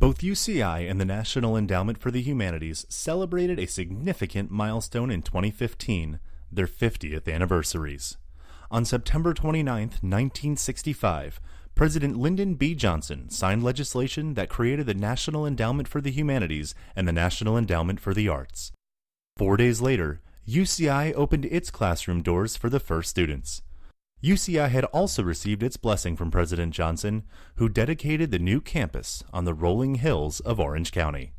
Both UCI and the National Endowment for the Humanities celebrated a significant milestone in 2015, their 50th anniversaries. On September 29, 1965, President Lyndon B. Johnson signed legislation that created the National Endowment for the Humanities and the National Endowment for the Arts. 4 days later, UCI opened its classroom doors for the first students. UCI had also received its blessing from President Johnson, who dedicated the new campus on the rolling hills of Orange County.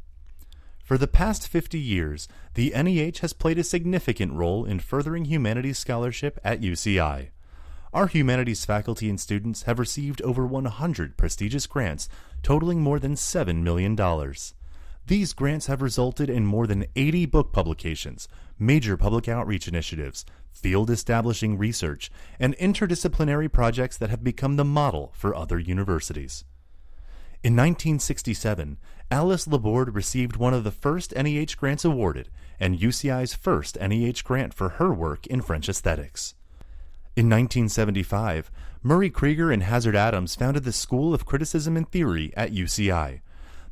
For the past 50 years, the NEH has played a significant role in furthering humanities scholarship at UCI. Our humanities faculty and students have received over 100 prestigious grants totaling more than $7 million. These grants have resulted in more than 80 book publications, major public outreach initiatives, field-establishing research, and interdisciplinary projects that have become the model for other universities. In 1967, Alice Laborde received one of the first NEH grants awarded and UCI's first NEH grant for her work in French aesthetics. In 1975, Murray Krieger and Hazard Adams founded the School of Criticism and Theory at UCI.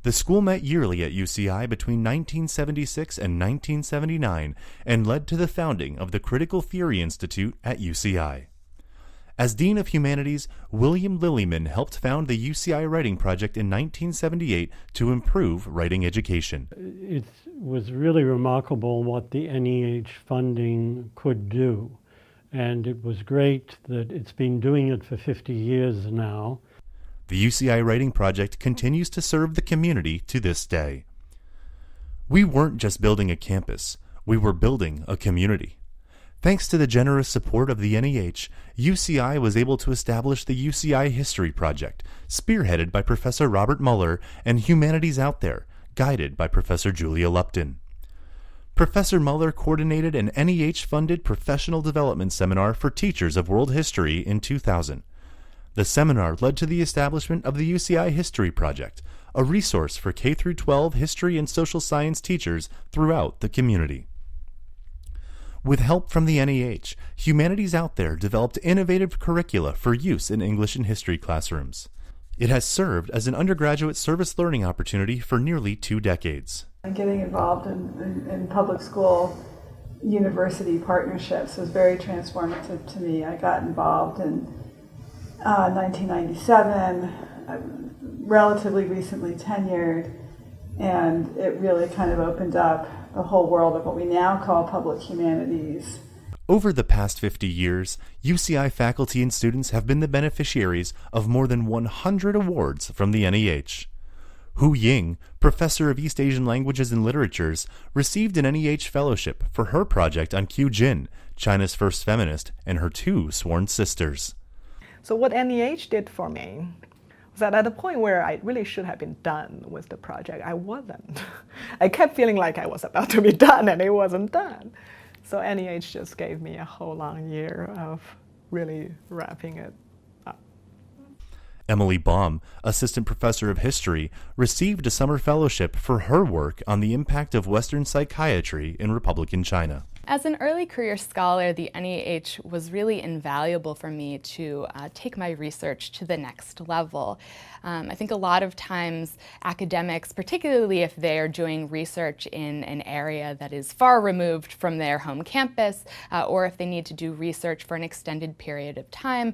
The school met yearly at UCI between 1976 and 1979 and led to the founding of the Critical Theory Institute at UCI. As Dean of Humanities, William Lillyman helped found the UCI Writing Project in 1978 to improve writing education. It was really remarkable what the NEH funding could do, and it was great that it's been doing it for 50 years now. The UCI Writing Project continues to serve the community to this day. We weren't just building a campus, we were building a community. Thanks to the generous support of the NEH, UCI was able to establish the UCI History Project, spearheaded by Professor Robert Muller, and Humanities Out There, guided by Professor Julia Lupton. Professor Muller coordinated an NEH-funded professional development seminar for teachers of world history in 2000. The seminar led to the establishment of the UCI History Project, a resource for K-12 history and social science teachers throughout the community. With help from the NEH, Humanities Out There developed innovative curricula for use in English and history classrooms. It has served as an undergraduate service learning opportunity for nearly 2 decades. Getting involved in public school university partnerships was very transformative to me. I got involved in 1997, relatively recently tenured, and it really kind of opened up the whole world of what we now call public humanities. Over the past 50 years, UCI faculty and students have been the beneficiaries of more than 100 awards from the NEH. Hu Ying, professor of East Asian Languages and Literatures, received an NEH fellowship for her project on Qiu Jin, China's first feminist, and her 2 sworn sisters. So what NEH did for me was that at the point where I really should have been done with the project, I wasn't. I kept feeling like I was about to be done and it wasn't done. So NEH just gave me a whole long year of really wrapping it up. Emily Baum, assistant professor of history, received a summer fellowship for her work on the impact of Western psychiatry in Republican China. As an early career scholar, the NEH was really invaluable for me to take my research to the next level. I think a lot of times academics, particularly if they are doing research in an area that is far removed from their home campus, or if they need to do research for an extended period of time,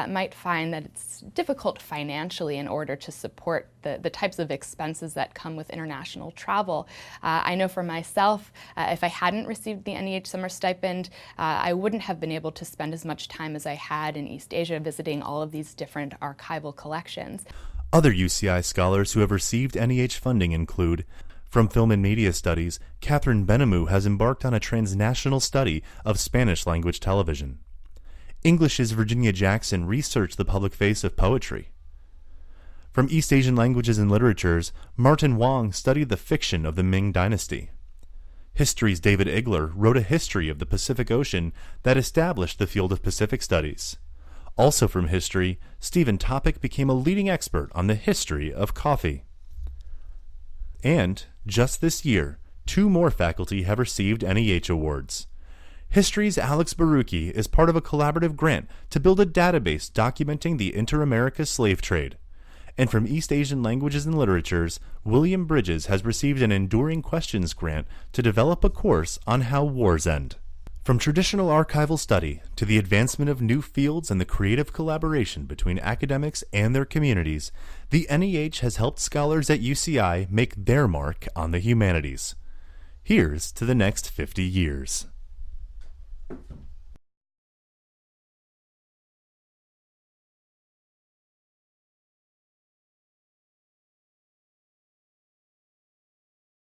might find that it's difficult financially in order to support the types of expenses that come with international travel. I know for myself, if I hadn't received the NEH summer stipend, I wouldn't have been able to spend as much time as I had in East Asia visiting all of these different archival collections. Other UCI scholars who have received NEH funding include, from Film and Media Studies, Catherine Benamou has embarked on a transnational study of Spanish language television. English's Virginia Jackson researched the public face of poetry. From East Asian Languages and Literatures, Martin Wong studied the fiction of the Ming Dynasty. History's David Igler wrote a history of the Pacific Ocean that established the field of Pacific Studies. Also from history, Stephen Topic became a leading expert on the history of coffee. And, just this year, 2 more faculty have received NEH awards. History's Alex Barucki is part of a collaborative grant to build a database documenting the inter-America slave trade. And from East Asian Languages and Literatures, William Bridges has received an Enduring Questions grant to develop a course on how wars end. From traditional archival study to the advancement of new fields and the creative collaboration between academics and their communities, the NEH has helped scholars at UCI make their mark on the humanities. Here's to the next 50 years.